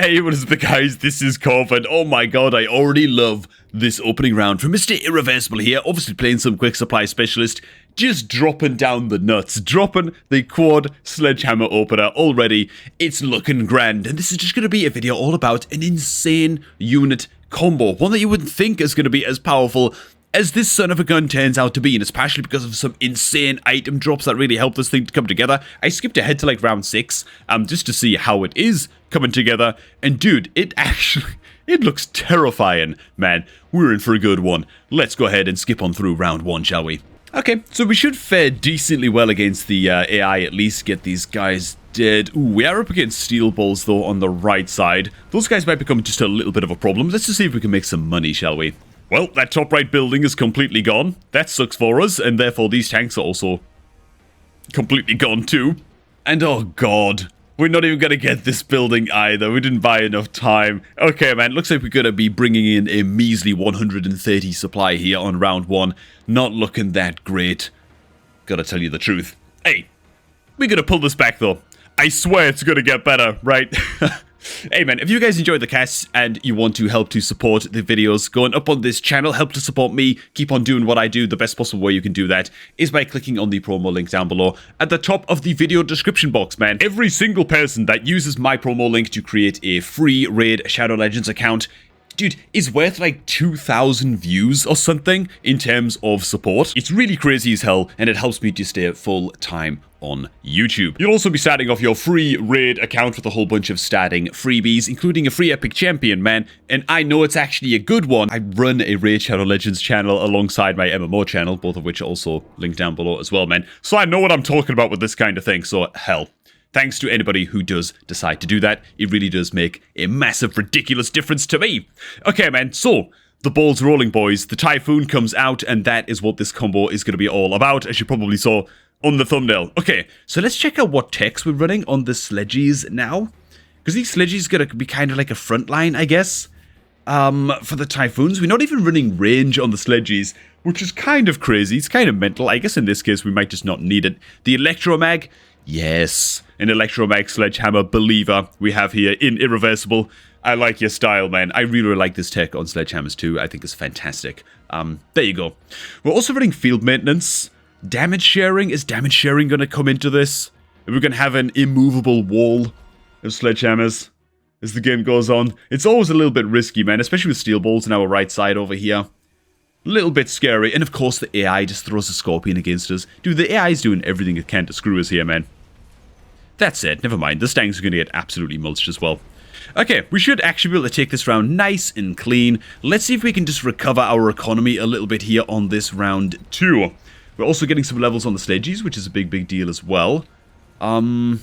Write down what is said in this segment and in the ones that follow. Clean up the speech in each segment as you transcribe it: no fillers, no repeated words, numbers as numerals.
Hey, what is up guys, this is Cov, and oh my god, I already love this opening round from Mr. Irreversible here, obviously playing some quick supply specialist, just dropping down the nuts, dropping the quad sledgehammer opener already. It's looking grand, and this is just going to be a video all about an insane unit combo, one that you wouldn't think is going to be as powerful as this son of a gun turns out to be, and it's partially because of some insane item drops that really help this thing to come together. I skipped ahead to like round 6, just to see how it is coming together, and dude, it looks terrifying, man. We're in for a good one. Let's go ahead and skip on through round 1, shall we? Okay, so we should fare decently well against the AI, at least get these guys dead. Ooh, we are up against steel balls though on the right side. Those guys might become just a little bit of a problem. Let's just see if we can make some money, shall we? Well, that top right building is completely gone. That sucks for us, and therefore these tanks are also completely gone too. And oh god, we're not even gonna get this building either. We didn't buy enough time. Okay, man, looks like we're gonna be bringing in a measly 130 supply here on round 1. Not looking that great. Gotta tell you the truth. Hey, we're gonna pull this back though. I swear it's gonna get better, right? Hey man, if you guys enjoyed the cast and you want to help to support the videos going up on this channel, help to support me, keep on doing what I do, the best possible way you can do that is by clicking on the promo link down below at the top of the video description box, man. Every single person that uses my promo link to create a free Raid Shadow Legends account, dude, is worth like 2,000 views or something in terms of support. It's really crazy as hell, and it helps me to stay full time on YouTube. You'll also be starting off your free raid account with a whole bunch of starting freebies, including a free epic champion, man. And I know it's actually a good one. I run a Raid Shadow Legends channel alongside my MMO channel, both of which are also linked down below as well, man. So I know what I'm talking about with this kind of thing, so hell. Thanks to anybody who does decide to do that. It really does make a massive, ridiculous difference to me. Okay, man, so the ball's rolling, boys. The Typhoon comes out, and that is what this combo is going to be all about, as you probably saw on the thumbnail. Okay, so let's check out what techs we're running on the sledges now, because these sledges are going to be kind of like a front line, I guess. For the Typhoons, we're not even running range on the sledges, which is kind of crazy. It's kind of mental. I guess in this case, we might just not need it. The Electromag, yes, an Electromag sledgehammer believer we have here in Irreversible. I like your style, man. I really, really like this tech on sledgehammers too. I think it's fantastic. There you go. We're also running field maintenance. Damage sharing? Is damage sharing going to come into this? Are we going to have an immovable wall of sledgehammers as the game goes on? It's always a little bit risky, man, especially with steel balls on our right side over here. A little bit scary. And of course, the AI just throws a scorpion against us. Dude, the AI is doing everything it can to screw us here, man. That's it. Never mind. The Stangs are going to get absolutely mulched as well. Okay, we should actually be able to take this round nice and clean. Let's see if we can just recover our economy a little bit here on this round 2. We're also getting some levels on the sledges, which is a big, big deal as well. We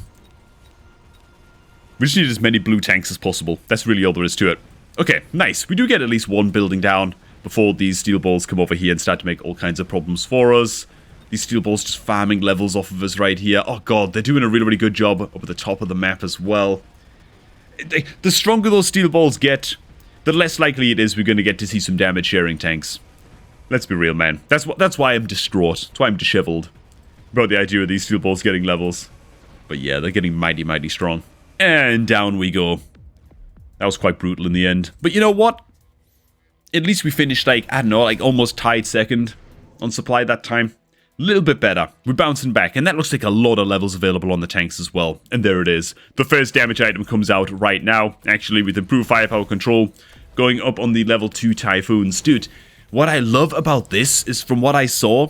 just need as many blue tanks as possible. That's really all there is to it. Okay, nice. We do get at least one building down before these steel balls come over here and start to make all kinds of problems for us. These steel balls just farming levels off of us right here. Oh god, they're doing a really, really good job up at the top of the map as well. The stronger those steel balls get, the less likely it is we're going to get to see some damage sharing tanks. Let's be real, man. That's why I'm distraught. That's why I'm disheveled about the idea of these steel balls getting levels. But yeah, they're getting mighty, mighty strong. And down we go. That was quite brutal in the end. But you know what? At least we finished, like, I don't know, like almost tied second on supply that time. A little bit better. We're bouncing back. And that looks like a lot of levels available on the tanks as well. And there it is. The first damage item comes out right now. Actually, with improved firepower control. Going up on the level 2 Typhoons. Dude, what I love about this is, from what I saw,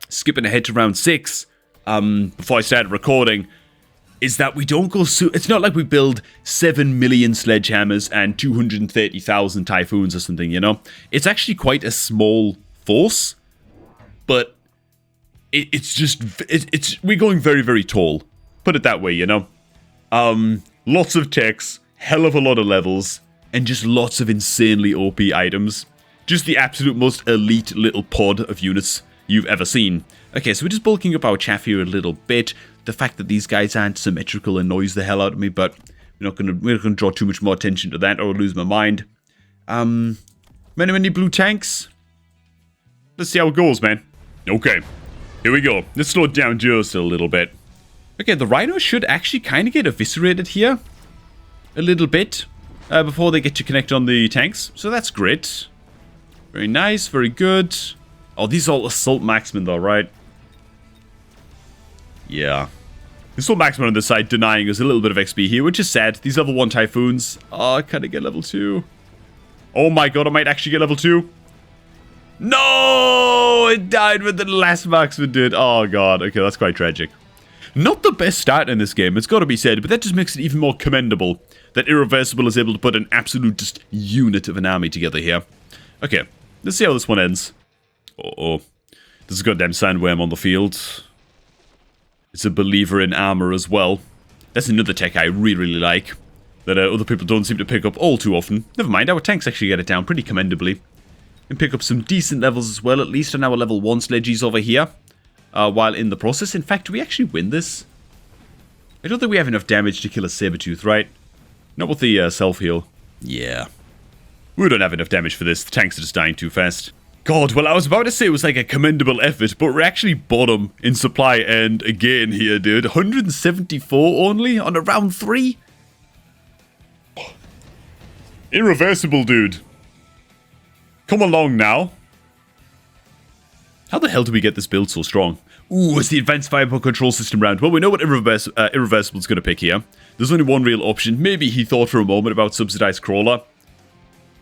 skipping ahead to round 6, before I started recording, is that we don't go so... It's not like we build 7 million sledgehammers and 230,000 Typhoons or something, you know? It's actually quite a small force, but it's just... we're going very, very tall. Put it that way, you know? Lots of techs, hell of a lot of levels, and just lots of insanely OP items. Just the absolute most elite little pod of units you've ever seen. Okay, so we're just bulking up our chaff here a little bit. The fact that these guys aren't symmetrical annoys the hell out of me, but we're not gonna draw too much more attention to that or I'll lose my mind. Many blue tanks. Let's see how it goes, man. Okay, here we go. Let's slow it down just a little bit. Okay, the Rhino should actually kind of get eviscerated here. A little bit. before they get to connect on the tanks. So that's great. Very nice, very good. Oh, these are all assault marksmen though, right? Yeah. Assault marksmen on this side denying us a little bit of XP here, which is sad. These level 1 typhoons. Oh, can I get level 2? Oh my god, I might actually get level 2. No! It died with the last marksman did. Oh god, okay, that's quite tragic. Not the best start in this game, it's got to be said, but that just makes it even more commendable that Irreversible is able to put an absolute just unit of an army together here. Okay, let's see how this one ends. Uh-oh. There's a goddamn sandworm on the field. It's a believer in armor as well. That's another tech I really like, that other people don't seem to pick up all too often. Never mind, our tanks actually get it down pretty commendably. And pick up some decent levels as well, at least on our level 1 sledgies over here. While in the process. In fact, do we actually win this? I don't think we have enough damage to kill a Sabertooth, right? Not with the self-heal. Yeah. We don't have enough damage for this. The tanks are just dying too fast. God, well, I was about to say it was like a commendable effort, but we're actually bottom in supply and again here, dude. 174 only on a round 3? Irreversible, dude. Come along now. How the hell do we get this build so strong? Ooh, it's the Advanced Fireball Control System round. Well, we know what Irreversible's going to pick here. There's only one real option. Maybe he thought for a moment about Subsidized Crawler.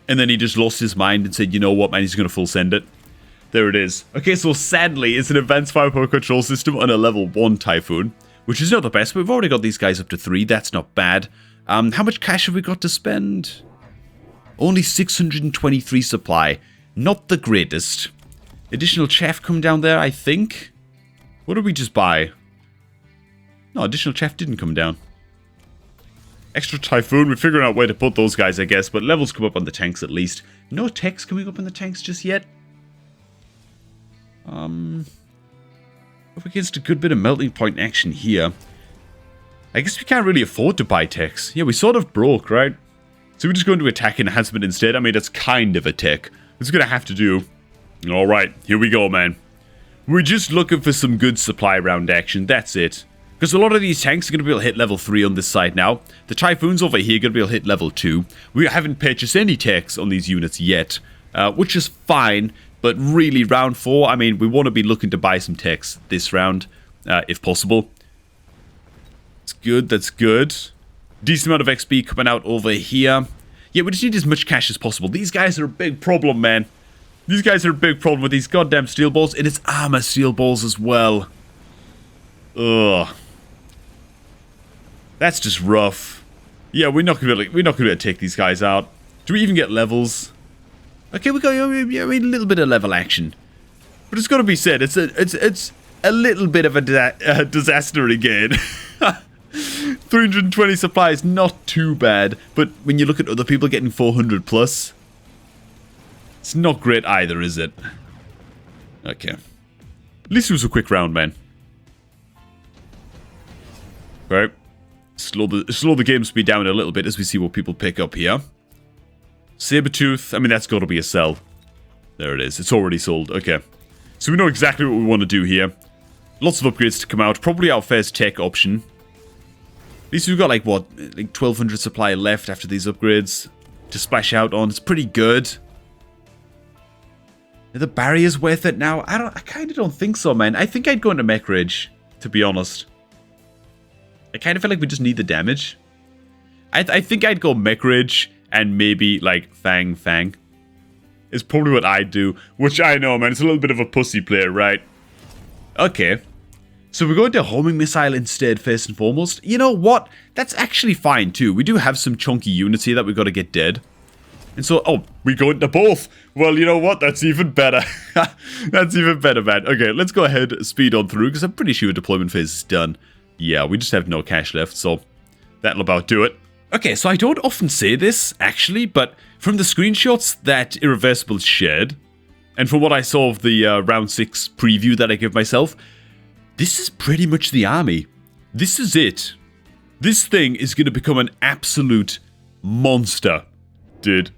And then he just lost his mind and said, you know what, man, he's going to full send it. There it is. Okay, so sadly, it's an Advanced Fireball Control System on a level 1 Typhoon. Which is not the best, but we've already got these guys up to 3. That's not bad. How much cash have we got to spend? Only 623 supply. Not the greatest. Additional chaff come down there, I think. What did we just buy? No, additional chaff didn't come down. Extra Typhoon, we're figuring out where to put those guys, I guess. But levels come up on the tanks at least. No techs coming up on the tanks just yet. Up against a good bit of melting point action here. I guess we can't really afford to buy techs. Yeah, we sort of broke, right? So we're just going to attack enhancement instead. I mean, that's kind of a tech. It's going to have to do. Alright, here we go, man. We're just looking for some good supply round action, that's it. Because a lot of these tanks are going to be able to hit level 3 on this side now. The Typhoons over here are going to be able to hit level 2. We haven't purchased any techs on these units yet, which is fine. But really, round 4, I mean, we want to be looking to buy some techs this round, if possible. That's good, that's good. Decent amount of XP coming out over here. Yeah, we just need as much cash as possible. These guys are a big problem, man. These guys are a big problem with these goddamn steel balls, and it's armor steel balls as well. Ugh. That's just rough. Yeah, we're not gonna be able to take these guys out. Do we even get levels? Okay, we got a little bit of level action, but it's got to be said, it's a little bit of a disaster again. 320 supply is not too bad, but when you look at other people getting 400 plus. It's not great either, is it? Okay. At least it was a quick round, man. Right. Slow the game speed down a little bit as we see what people pick up here. Sabertooth. I mean, that's got to be a sell. There it is. It's already sold. Okay. So we know exactly what we want to do here. Lots of upgrades to come out. Probably our first tech option. At least we've got, like, what? Like 1,200 supply left after these upgrades to splash out on. It's pretty good. Are the barriers worth it now? I kind of don't think so, man. I think I'd go into Mech Rage, to be honest. I kind of feel like we just need the damage. I think I'd go Mech Rage and maybe, like, Fang. Is probably what I'd do. Which I know, man. It's a little bit of a pussy play, right? Okay. So we're going to Homing Missile instead, first and foremost. You know what? That's actually fine, too. We do have some chunky units here that we've got to get dead. And so, oh, we go into both. Well, you know what? That's even better. That's even better, man. Okay, let's go ahead, speed on through, because I'm pretty sure deployment phase is done. Yeah, we just have no cash left, so that'll about do it. Okay, so I don't often say this, actually, but from the screenshots that Irreversible shared, and from what I saw of the round 6 preview that I give myself, this is pretty much the army. This is it. This thing is going to become an absolute monster, dude.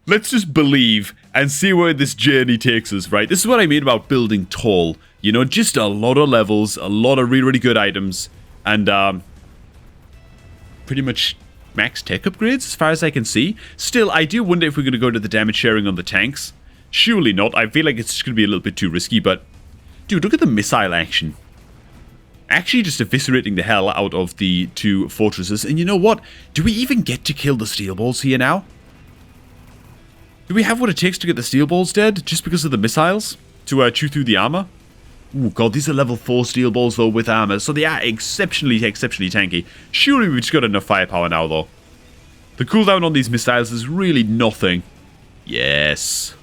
Let's just believe and see where this journey takes us, right? This is what I mean about building tall. You know, just a lot of levels, a lot of really, really good items, and pretty much max tech upgrades as far as I can see. Still, I do wonder if we're going to go to the damage sharing on the tanks. Surely not. I feel like it's just going to be a little bit too risky, but... Dude, look at the missile action. Actually just eviscerating the hell out of the two fortresses. And you know what? Do we even get to kill the steel balls here now? Do we have what it takes to get the steel balls dead just because of the missiles? To chew through the armor? Oh god, these are level 4 steel balls though with armor, so they are exceptionally tanky. Surely we've just got enough firepower now though. The cooldown on these missiles is really nothing. Yes.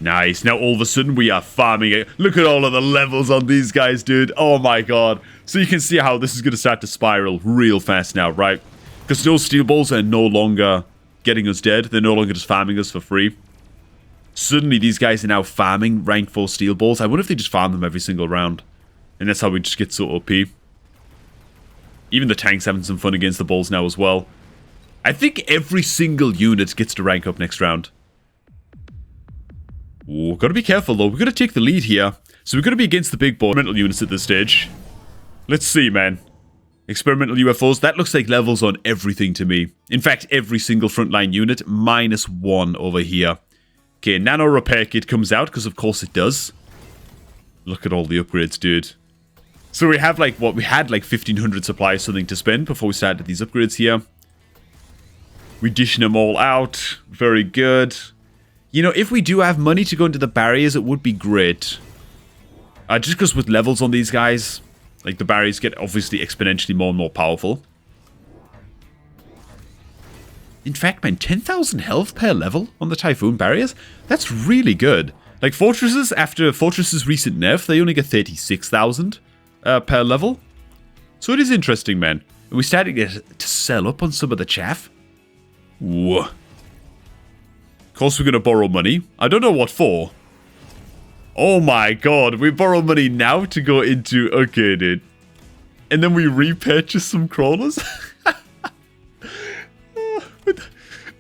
Nice, now all of a sudden we are farming it. Look at all of the levels on these guys, dude. Oh my god. So you can see how this is going to start to spiral real fast now, right? Because those steel balls are no longer getting us dead. They're no longer just farming us for free. Suddenly these guys are now farming rank 4 steel balls. I wonder if they just farm them every single round. And that's how we just get so OP. Even the tank's having some fun against the balls now as well. I think every single unit gets to rank up next round. Ooh, gotta be careful though. We're gonna take the lead here. So we're gonna be against the big ball experimental units at this stage. Let's see, man. Experimental UFOs, that looks like levels on everything to me. In fact, every single frontline unit, -1 over here. Okay, nano repair kit comes out, because of course it does. Look at all the upgrades, dude. So we have like, what, we had like 1500 supplies, something to spend before we started these upgrades here. We're dishing them all out. Very good. You know, if we do have money to go into the barriers, it would be great. Just because with levels on these guys, like the barriers get obviously exponentially more and more powerful. In fact, man, 10,000 health per level on the Typhoon barriers? That's really good. Like fortresses, after Fortress's recent nerf, they only get 36,000 per level. So it is interesting, man. And we're starting to sell up on some of the chaff. Whoa. Of course, we're going to borrow money. I don't know what for. Oh my god, we borrow money now to go into... Okay, dude. And then we repurchase some crawlers?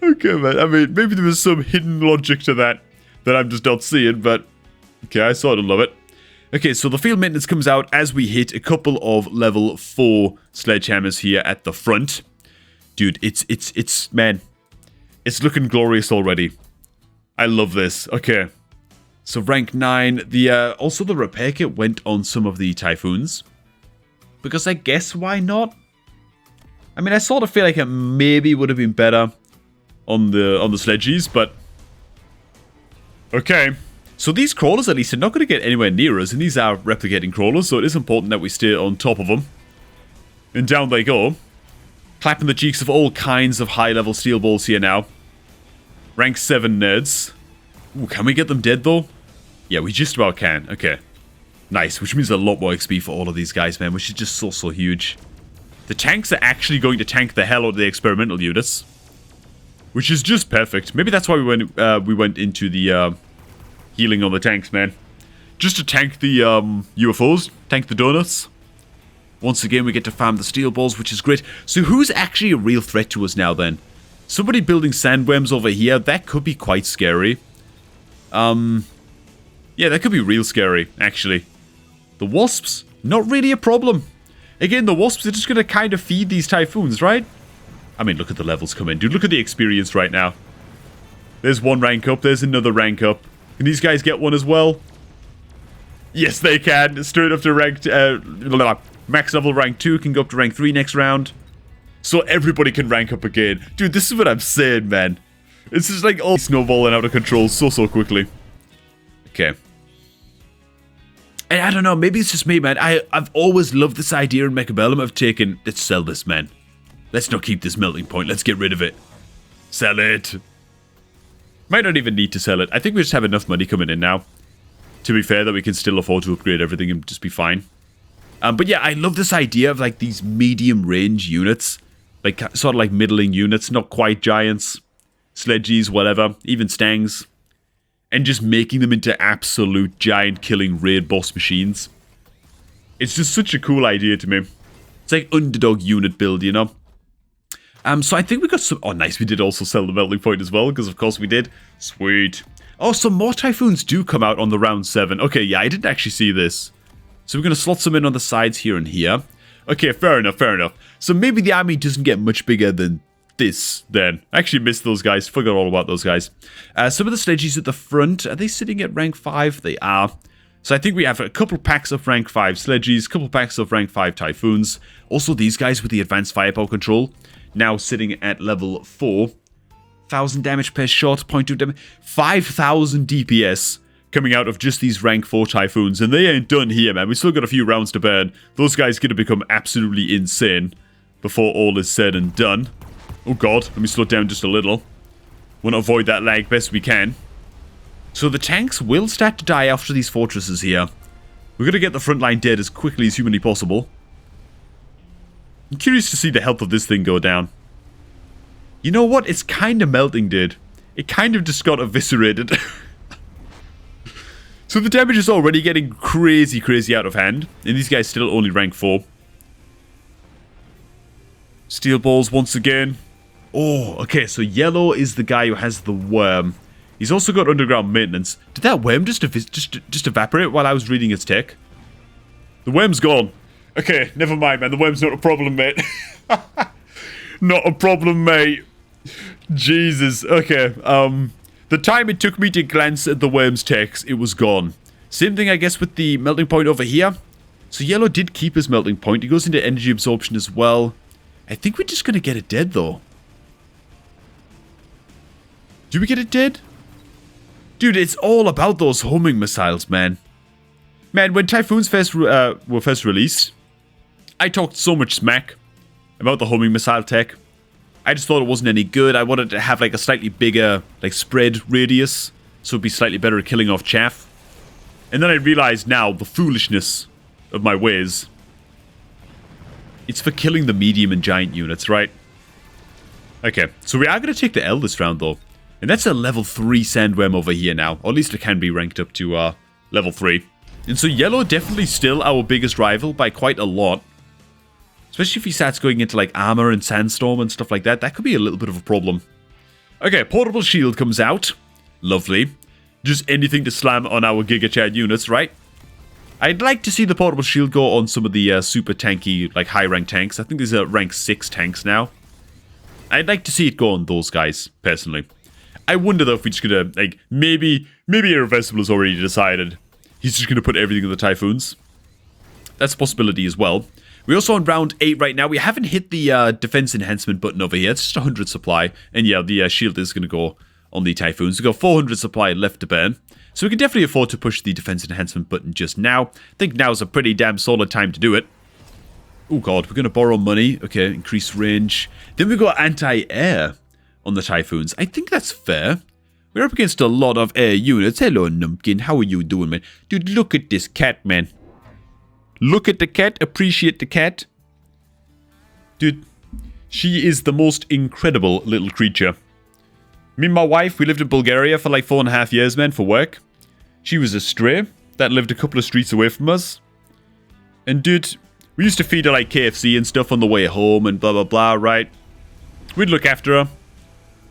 Okay, man. I mean, maybe there was some hidden logic to that I'm just not seeing, but... Okay, I sort of love it. Okay, so the field maintenance comes out as we hit a couple of level 4 sledgehammers here at the front. Dude, man... It's looking glorious already. I love this. Okay. So rank 9. Also the repair kit went on some of the Typhoons. Because I guess why not? I mean, I sort of feel like it maybe would have been better on the sledgies, but... Okay. So these crawlers, at least, are not going to get anywhere near us, and these are replicating crawlers, so it is important that we stay on top of them. And down they go. Clapping the cheeks of all kinds of high-level steel balls here now. Rank 7 nerds. Ooh, can we get them dead, though? Yeah, we just about can. Okay. Nice, which means a lot more XP for all of these guys, man, which is just so huge. The tanks are actually going to tank the hell out of the experimental units. Which is just perfect. Maybe that's why we went into the healing on the tanks, man. Just to tank the UFOs, tank the donuts. Once again, we get to farm the steel balls, which is great. So who's actually a real threat to us now, then? Somebody building sandworms over here, that could be quite scary. Yeah, that could be real scary, actually. The wasps, not really a problem. Again, the wasps are just going to kind of feed these typhoons, right? I mean, look at the levels come in. Dude, look at the experience right now. There's one rank up, there's another rank up. Can these guys get one as well? Yes, they can. Straight up to rank... max level rank 2 can go up to rank 3 next round. So everybody can rank up again. Dude, this is what I'm saying, man. It's just like all snowballing out of control so quickly. Okay. And I don't know, maybe it's just me, man. I've always loved this idea in Mechabellum of taking... Let's sell this, man. Let's not keep this melting point. Let's get rid of it. Sell it. Might not even need to sell it. I think we just have enough money coming in now. To be fair, that we can still afford to upgrade everything and just be fine. But yeah, I love this idea of like these medium range units. Like sort of like middling units, not quite giants. Sledgies, whatever. Even stangs. And just making them into absolute giant killing raid boss machines. It's just such a cool idea to me. It's like underdog unit build, you know? So I think we got some... Oh, nice. We did also sell the melting point as well, because of course we did. Sweet. Oh, some more Typhoons do come out on the round 7. Okay, yeah, I didn't actually see this. So we're going to slot some in on the sides here and here. Okay, fair enough, fair enough. So maybe the army doesn't get much bigger than this, then. I actually missed those guys. Forgot all about those guys. Some of the sledges at the front, are they sitting at rank 5? They are. So I think we have a couple packs of rank 5 sledges, a couple packs of rank 5 typhoons. Also, these guys with the advanced firepower control, now sitting at level 4. 1,000 damage per shot, 0.2 damage, 5,000 DPS coming out of just these rank 4 typhoons. And they ain't done here, man. We still got a few rounds to burn. Those guys going to become absolutely insane before all is said and done. Oh god, let me slow down just a little. Want to avoid that lag best we can. So the tanks will start to die after these fortresses here. We're going to get the front line dead as quickly as humanly possible. I'm curious to see the health of this thing go down. You know what? It's kind of melting, dude. It kind of just got eviscerated. So the damage is already getting crazy, crazy out of hand. And these guys still only rank 4. Steel balls once again. Oh, okay, so yellow is the guy who has the worm. He's also got underground maintenance. Did that worm just evaporate while I was reading its tech? The worm's gone. Okay, never mind, man. The worm's not a problem, mate. Not a problem, mate. Jesus. Okay, the time it took me to glance at the worm's techs, it was gone. Same thing, I guess, with the melting point over here. So yellow did keep his melting point. He goes into energy absorption as well. I think we're just going to get it dead, though. Do we get it dead? Dude, it's all about those homing missiles, man. Man, when Typhoons were first released, I talked so much smack about the homing missile tech. I just thought it wasn't any good. I wanted to have like a slightly bigger like spread radius, so it'd be slightly better at killing off chaff. And then I realized now the foolishness of my ways. It's for killing the medium and giant units, right? Okay, so we are going to take the L this round though. And that's a level 3 sandworm over here now. Or at least it can be ranked up to level 3. And so yellow definitely still our biggest rival by quite a lot. Especially if he starts going into like armor and sandstorm and stuff like that. That could be a little bit of a problem. Okay, portable shield comes out. Lovely. Just anything to slam on our Giga Chad units, right? I'd like to see the portable shield go on some of the super tanky, like high rank tanks. I think these are rank 6 tanks now. I'd like to see it go on those guys, personally. I wonder though if we're just gonna, like, maybe Irreversible has already decided he's just gonna put everything in the Typhoons. That's a possibility as well. We're also on round 8 right now. We haven't hit the defense enhancement button over here. It's just 100 supply. And yeah, the shield is gonna go on the Typhoons. We've got 400 supply left to burn. So we can definitely afford to push the defense enhancement button just now. I think now's a pretty damn solid time to do it. Oh god, we're gonna borrow money. Okay, increase range. Then we've got anti-air on the Typhoons. I think that's fair. We're up against a lot of air units. Hello, Numpkin. How are you doing, man? Dude, look at this cat, man. Look at the cat. Appreciate the cat. Dude, she is the most incredible little creature. Me and my wife, we lived in Bulgaria for like 4.5 years, man, for work. She was a stray that lived a couple of streets away from us. And dude, we used to feed her like KFC and stuff on the way home and blah, blah, blah, right? We'd look after her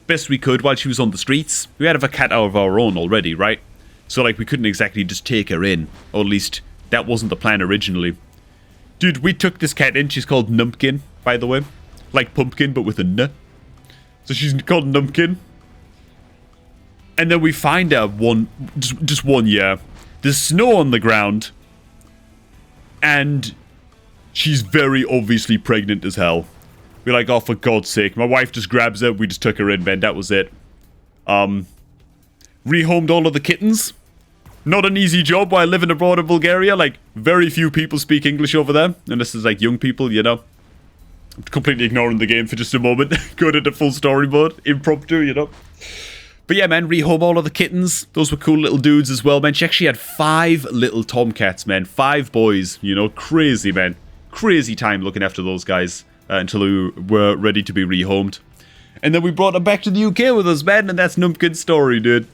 best we could while she was on the streets. We had a cat of our own already, right? So like we couldn't exactly just take her in. Or at least that wasn't the plan originally. Dude, we took this cat in. She's called Numpkin, by the way. Like pumpkin, but with a N. So she's called Numpkin. And then we find her just one year. There's snow on the ground. And she's very obviously pregnant as hell. We're like, oh, for God's sake. My wife just grabs her. We just took her in, man. That was it. Rehomed all of the kittens. Not an easy job while living abroad in Bulgaria. Like, very few people speak English over there. Unless it's like young people, you know. I'm completely ignoring the game for just a moment. Going into full story mode. Impromptu, you know. But yeah, man, rehome all of the kittens. Those were cool little dudes as well, man. She actually had 5 little tomcats, man. 5 boys, you know. Crazy, man. Crazy time looking after those guys. Until we were ready to be rehomed. And then we brought her back to the UK with us, man. And that's Numpkin's story, dude.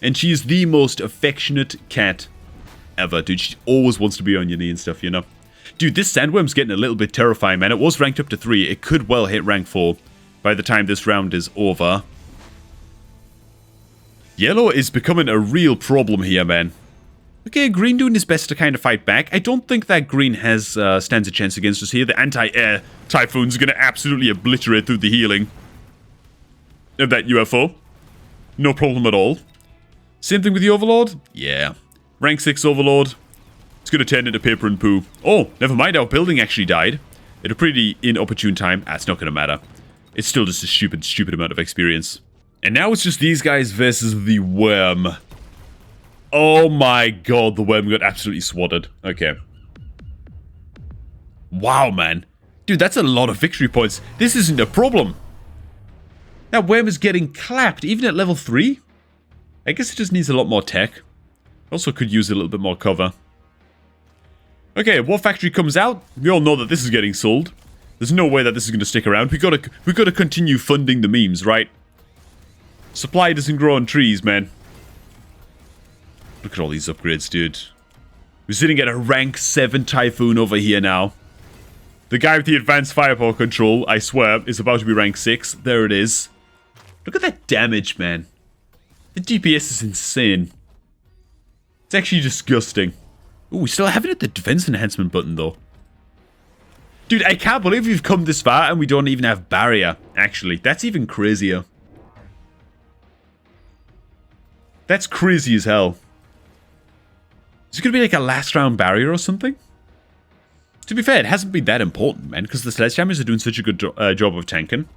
And she's the most affectionate cat ever, dude. She always wants to be on your knee and stuff, you know. Dude, this sandworm's getting a little bit terrifying, man. It was ranked up to 3. It could well hit rank 4 by the time this round is over. Yellow is becoming a real problem here, man. Okay, green doing his best to kind of fight back. I don't think that green has stands a chance against us here. The anti-air typhoons are going to absolutely obliterate through the healing of that UFO. No problem at all. Same thing with the Overlord? Yeah. Rank 6 Overlord. It's going to turn into paper and poo. Oh, never mind. Our building actually died at a pretty inopportune time. Ah, it's not going to matter. It's still just a stupid amount of experience. And now it's just these guys versus the worm. Oh my god, the worm got absolutely swatted. Okay. Wow, man. Dude, that's a lot of victory points. This isn't a problem. That worm is getting clapped, even at level 3. I guess it just needs a lot more tech. Also could use a little bit more cover. Okay, War Factory comes out. We all know that this is getting sold. There's no way that this is going to stick around. We gotta continue funding the memes, right? Supply doesn't grow on trees, man. Look at all these upgrades, dude. We're sitting at a rank 7 Typhoon over here now. The guy with the advanced firepower control, I swear, is about to be rank 6. There it is. Look at that damage, man. The DPS is insane. It's actually disgusting. Ooh, we still haven't hit the defense enhancement button, though. Dude, I can't believe we've come this far and we don't even have barrier, actually. That's even crazier. That's crazy as hell. Is it going to be like a last round barrier or something? To be fair, it hasn't been that important, man, because the Sledgehammers are doing such a good job of tanking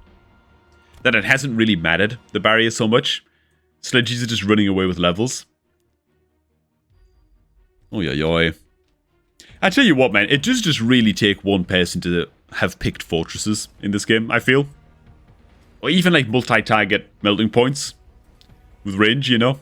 that it hasn't really mattered, the barrier, so much. Sledges are just running away with levels. Oh, yeah. I tell you what, man, it does just really take one person to have picked fortresses in this game, I feel. Or even like multi-target melting points with range, you know?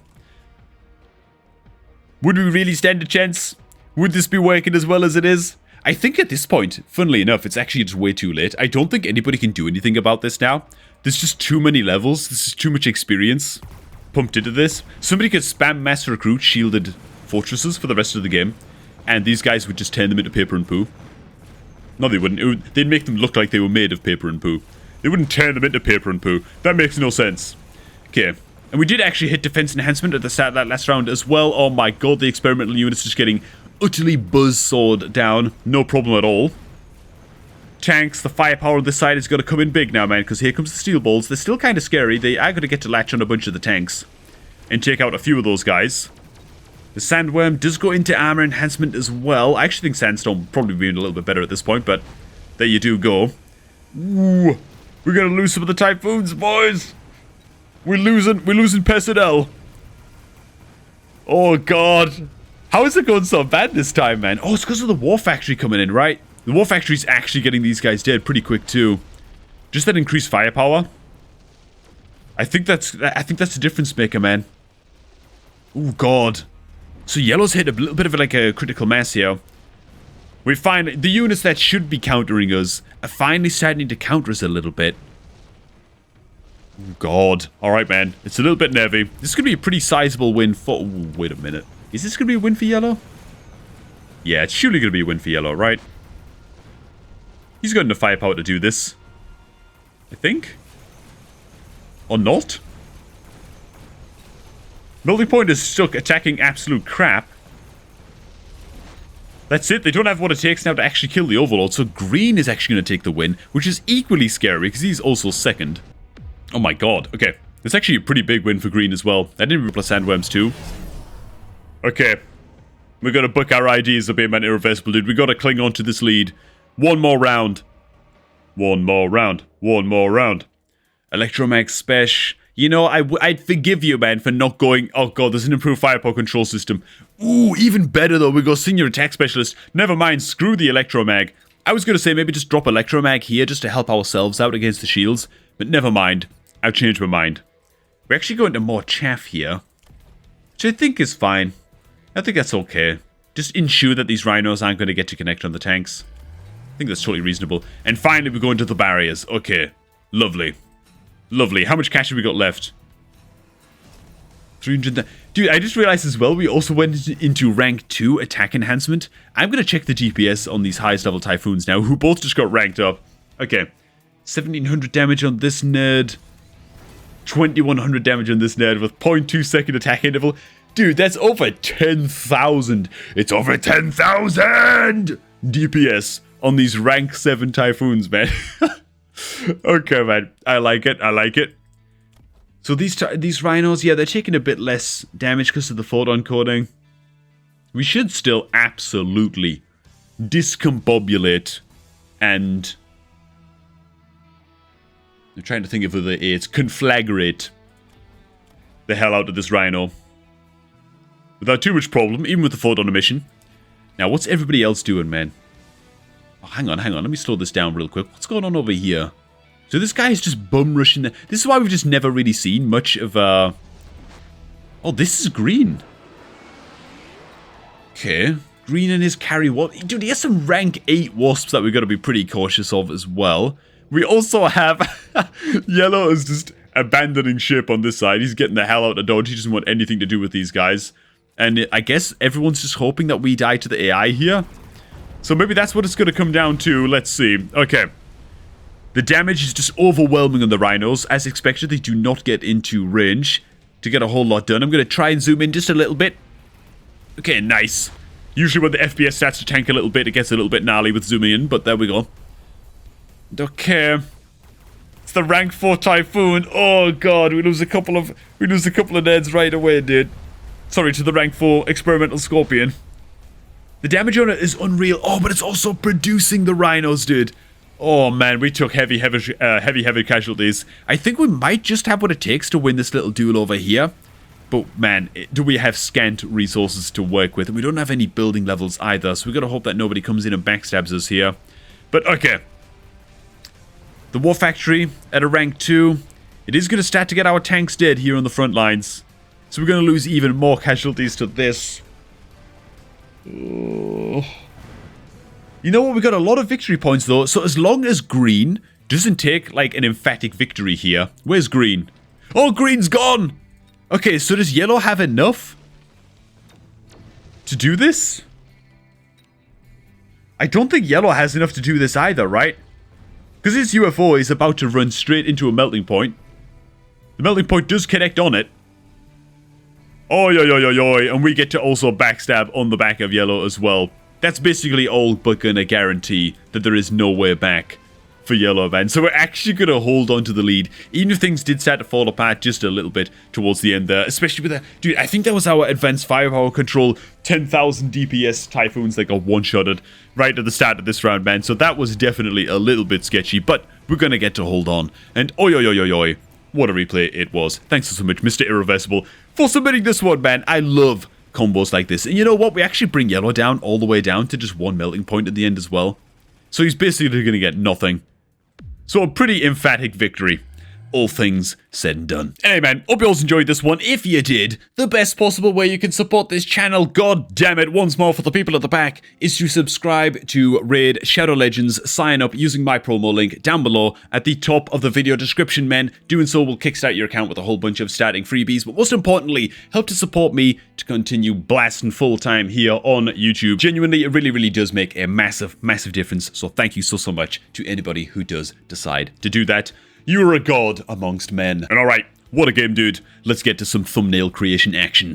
Would we really stand a chance? Would this be working as well as it is? I think at this point, funnily enough, it's actually just way too late. I don't think anybody can do anything about this now. There's just too many levels. This is too much experience pumped into this. Somebody could spam mass recruit shielded fortresses for the rest of the game, and these guys would just turn them into paper and poo. No, they wouldn't. They'd make them look like they were made of paper and poo. They wouldn't turn them into paper and poo. That makes no sense. Okay. And we did actually hit defense enhancement at the start of that last round as well. Oh my god, the experimental unit's just getting utterly buzzsawed down. No problem at all. Tanks, the firepower on this side is going to come in big now, man, because here comes the steel balls. They're still kind of scary. They are going to get to latch on a bunch of the tanks and take out a few of those guys. The sandworm does go into armor enhancement as well. I actually think sandstone would probably be a little bit better at this point, but there you do go. Ooh, we're going to lose some of the typhoons, boys. We're losing personnel. Oh god. How is it going so bad this time, man? Oh, it's because of the War Factory coming in, right? The War Factory's actually getting these guys dead pretty quick too. Just that increased firepower. I think that's the difference maker, man. Oh god. So yellow's hit a little bit of like a critical mass here. We find the units that should be countering us are finally starting to counter us a little bit. Oh god. Alright, man. It's a little bit nervy. This is going to be a pretty sizable win for... Ooh, wait a minute. Is this going to be a win for yellow? Yeah, it's surely going to be a win for yellow, right? He's got enough firepower to do this. I think. Or not? Melting Point is stuck attacking absolute crap. That's it. They don't have what it takes now to actually kill the Overlord. So green is actually going to take the win, which is equally scary because he's also second. Oh my god. Okay. It's actually a pretty big win for green as well. I didn't replace sandworms too. Okay. We're going to book our IDs a bit, man. Irreversible, dude. We got to cling on to this lead. One more round. One more round. One more round. Electromag Spesh. You know, I'd forgive you, man, for not going... Oh, god, there's an improved firepower control system. Ooh, even better, though. We go Senior Attack Specialist. Never mind, screw the Electromag. I was going to say maybe just drop Electromag here just to help ourselves out against the shields. But never mind. I've changed my mind. We're actually going to more chaff here. Which I think is fine. I think that's okay. Just ensure that these rhinos aren't going to get to connect on the tanks. I think that's totally reasonable. And finally, we go into the barriers. Okay. Lovely. Lovely. How much cash have we got left? 300... Dude, I just realized as well, we also went into rank 2 attack enhancement. I'm going to check the DPS on these highest level Typhoons now, who both just got ranked up. Okay. 1700 damage on this nerd. 2100 damage on this nerd with 0.2 second attack interval. Dude, that's over 10,000. It's over 10,000 DPS on these rank 7 Typhoons, man. Okay, man. I like it. I like it. So these rhinos, yeah, they're taking a bit less damage because of the photon coating. We should still absolutely discombobulate and... I'm trying to think of other aids. Conflagrate the hell out of this rhino. Without too much problem, even with the photon emission. Now, what's everybody else doing, man? Oh, hang on. Let me slow this down real quick. What's going on over here? So this guy is just bum rushing. This is why we've just never really seen much of... Oh, this is green. Okay. Green in his carry wasp. Dude, he has some rank 8 wasps that we've got to be pretty cautious of as well. We also have... Yellow is just abandoning ship on this side. He's getting the hell out of dodge. He doesn't want anything to do with these guys. And I guess everyone's just hoping that we die to the AI here. So maybe that's what it's going to come down to. Let's see. Okay. The damage is just overwhelming on the rhinos. As expected, they do not get into range to get a whole lot done. I'm going to try and zoom in just a little bit. Okay, nice. Usually when the FPS starts to tank a little bit, it gets a little bit gnarly with zooming in, but there we go. Okay. It's the rank 4 Typhoon. Oh god, we lose a couple of nerds right away, dude. Sorry to the rank 4 Experimental Scorpion. The damage on it is unreal. Oh, but it's also producing the rhinos, dude. Oh man, we took heavy casualties. I think we might just have what it takes to win this little duel over here. But man, do we have scant resources to work with. And we don't have any building levels either, so we gotta hope that nobody comes in and backstabs us here. But okay. The War Factory at a rank 2. It is gonna start to get our tanks dead here on the front lines. So we're gonna lose even more casualties to this. Oh. You know what, we got a lot of victory points though, so as long as green doesn't take like an emphatic victory here. Where's green? Oh, green's gone! Okay, so does yellow have enough to do this? I don't think yellow has enough to do this either, right? Because this UFO is about to run straight into a melting point. The melting point does connect on it. Oi, oi, oi, oi, oi, and we get to also backstab on the back of yellow as well. That's basically all but gonna guarantee that there is no way back for yellow, man. So we're actually gonna hold on to the lead, even if things did start to fall apart just a little bit towards the end there. Especially with that, dude, I think that was our advanced firepower control 10,000 DPS Typhoons that got one-shotted right at the start of this round, man. So that was definitely a little bit sketchy, but we're gonna get to hold on. And oi, oi, oi, oi, oi. What a replay it was. Thanks so much, Mr. Irreversible, for submitting this one, man. I love combos like this. And you know what? We actually bring yellow down all the way down to just one melting point at the end as well. So he's basically going to get nothing. So a pretty emphatic victory. All things said and done. Anyway, man, hope you all enjoyed this one. If you did, the best possible way you can support this channel, god damn it, once more for the people at the back, is to subscribe to Raid Shadow Legends. Sign up using my promo link down below at the top of the video description, man. Doing so will kickstart your account with a whole bunch of starting freebies, but most importantly, help to support me to continue blasting full time here on YouTube. Genuinely, it really, really does make a massive, massive difference. So thank you so much to anybody who does decide to do that. You're a god amongst men. And alright, what a game, dude. Let's get to some thumbnail creation action.